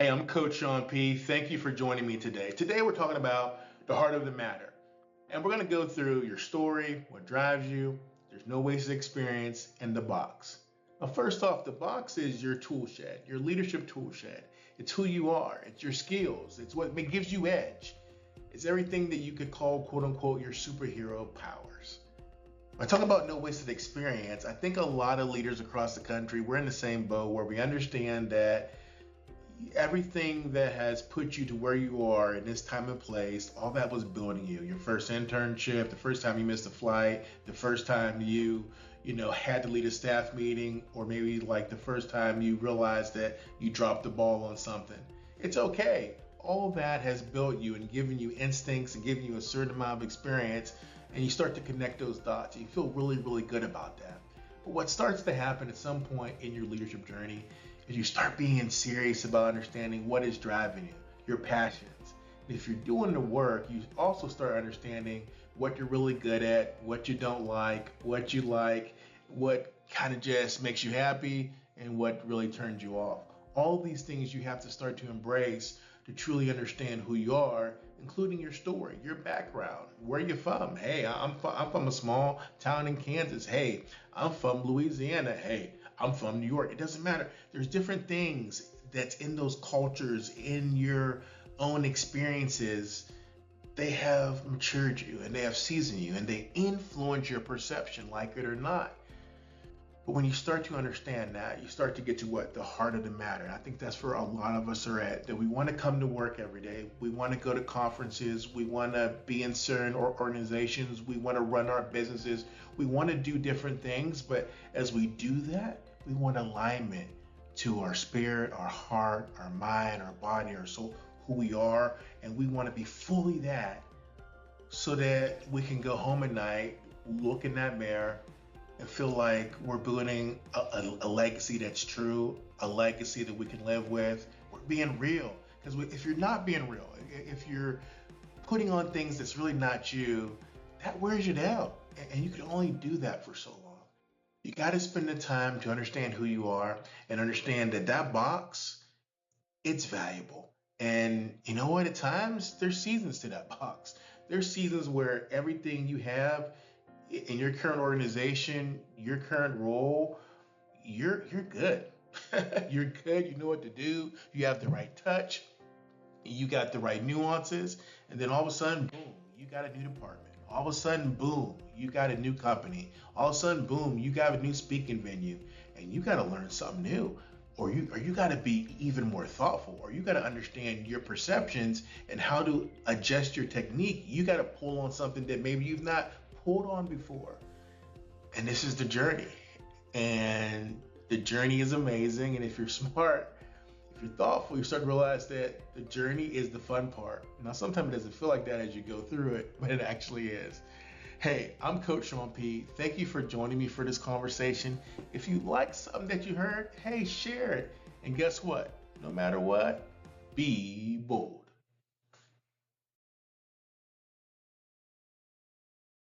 Hey, I'm Coach Sean P. Thank you for joining me today. Today we're talking about the heart of the matter. And we're going to go through your story, what drives you, there's no wasted experience, and the box. Now, first off, the box is your tool shed, your leadership tool shed. It's who you are, it's your skills, it's what gives you edge. It's everything that you could call, quote unquote, your superhero powers. When I talk about no wasted experience, I think a lot of leaders across the country, we're in the same boat where we understand that everything that has put you to where you are in this time and place, all that was building you. Your first internship, the first time you missed a flight, the first time you had to lead a staff meeting, or maybe like the first time you realized that you dropped the ball on something. It's okay. All that has built you and given you instincts and given you a certain amount of experience, and you start to connect those dots. You feel really, really good about that. But what starts to happen at some point in your leadership journey is you start being serious about understanding what is driving you, your passions. And if you're doing the work, you also start understanding what you're really good at, what you don't like, what kind of just makes you happy, and what really turns you off. All these things you have to start to embrace to truly understand who you are, including your story, your background, where you're from. Hey, I'm from a small town in Kansas. Hey, I'm from Louisiana. Hey, I'm from New York. It doesn't matter. There's different things that's in those cultures, in your own experiences. They have matured you and they have seasoned you and they influence your perception, like it or not. But when you start to understand that, you start to get to the heart of the matter. And I think that's where a lot of us are at, that we want to come to work every day. We want to go to conferences. We want to be in certain organizations. We want to run our businesses. We want to do different things. But as we do that, we want alignment to our spirit, our heart, our mind, our body, our soul, who we are. And we want to be fully that, so that we can go home at night, look in that mirror, and feel like we're building a legacy that's true, a legacy that we can live with. We're being real. Because if you're not being real, if you're putting on things that's really not you, that wears you down. And you can only do that for so long. You got to spend the time to understand who you are and understand that box, it's valuable. And you know what? At times, there's seasons to that box. There's seasons where everything you have in your current organization, your current role, you're good. You're good. You know what to do. You have the right touch. You got the right nuances. And then all of a sudden, boom, you got a new department. All of a sudden, boom, you got a new company. All of a sudden, boom, you got a new speaking venue. And you got to learn something new. Or you got to be even more thoughtful, or you got to understand your perceptions and how to adjust your technique. You got to pull on something that maybe you've not pulled on before. And this is the journey. And the journey is amazing. And if you're smart, if you're thoughtful, you start to realize that the journey is the fun part. Now, sometimes it doesn't feel like that as you go through it, but it actually is. Hey, I'm Coach Sean P. Thank you for joining me for this conversation. If you like something that you heard, hey, share it. And guess what? No matter what, be bold.